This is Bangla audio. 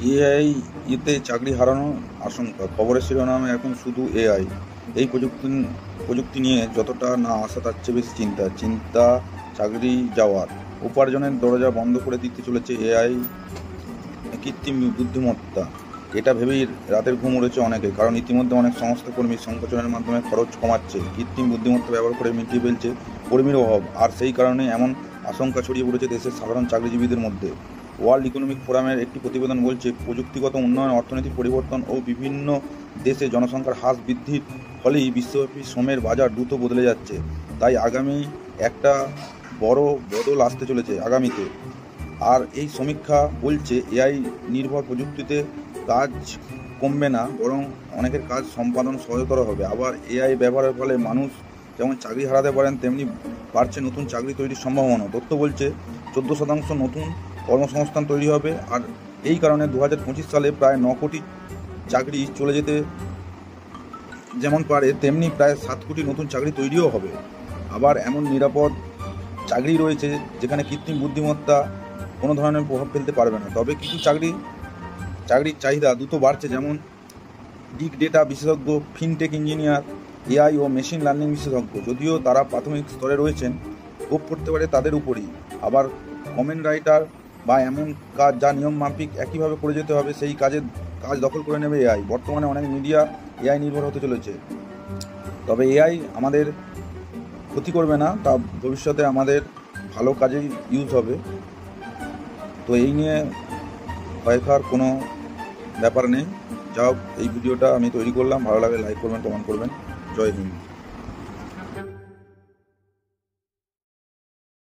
এআই এতে চাকরি হারানোর আশঙ্কা। খবরের শিরোনামে এখন শুধু এআই। এই প্রযুক্তি নিয়ে যতটা না আসা তার চেয়ে বেশি চিন্তা চাকরি যাওয়ার। উপার্জনের দরজা বন্ধ করে দিতে চলেছে এআই, কৃত্রিম বুদ্ধিমত্তা। এটা ভেবেই রাতের ঘুম উড়েছে অনেকে, কারণ ইতিমধ্যে অনেক সংস্থা কর্মী সংকোচনের মাধ্যমে খরচ কমাচ্ছে, কৃত্রিম বুদ্ধিমত্তা ব্যবহার করে মিটিয়ে ফেলছে কর্মীর অভাব। আর সেই কারণে এমন আশঙ্কা ছড়িয়ে পড়েছে দেশের সাধারণ চাকরিজীবীদের মধ্যে। ওয়ার্ল্ড ইকোনমিক ফোরামের একটি প্রতিবেদন বলছে, প্রযুক্তিগত উন্নয়ন, অর্থনৈতিক পরিবর্তন ও বিভিন্ন দেশে জনসংখ্যার হ্রাস বৃদ্ধির ফলেই বিশ্বব্যাপী শ্রমের বাজার দ্রুত বদলে যাচ্ছে। তাই আগামী একটা বড় বদল আসতে চলেছে আগামীতে। আর এই সমীক্ষা বলছে এআই নির্ভর প্রযুক্তিতে কাজ কমবে না, বরং অনেকের কাজ সম্পাদন সহজতর হবে। আবার এআই ব্যবহারের ফলে মানুষ যেমন চাকরি হারাতে পারেন, তেমনি বাড়ছে নতুন চাকরি তৈরির সম্ভাবনা। তথ্য বলছে 14% নতুন কর্মসংস্থান তৈরি হবে। আর এই কারণে 2025 সালে প্রায় 9 কোটি চাকরি চলে যেতে যেমন পারে, তেমনি প্রায় 7 কোটি নতুন চাকরি তৈরিও হবে। আবার এমন নিরাপদ চাকরি রয়েছে যেখানে কৃত্রিম বুদ্ধিমত্তা কোনো ধরনের প্রভাব ফেলতে পারবে না। তবে কিছু চাকরির চাহিদা দ্রুত বাড়ছে, যেমন বিগ ডেটা বিশেষজ্ঞ, ফিনটেক ইঞ্জিনিয়ার, এআই ও মেশিন লার্নিং বিশেষজ্ঞ। যদিও তারা প্রাথমিক স্তরে রয়েছেন, স্কোপ করতে পারে তাদের উপরই। আবার কমেন্ট রাইটার বা এমন কাজ যা নিয়মমাফিক একইভাবে করে যেতে হবে, সেই কাজ দখল করে নেবে এআই। বর্তমানে অনেক মিডিয়া এআই নির্ভর হতে চলেছে। তবে এআই আমাদের ক্ষতি করবে না, তা ভবিষ্যতে আমাদের ভালো কাজেই ইউজ হবে। তো এই নিয়ে ভয় খাওয়ার কোনো ব্যাপার নেই। যা হোক, এই ভিডিওটা আমি তৈরি করলাম, ভালো লাগে লাইক করবেন, কমেন্ট করবেন। জয় হিন্দ।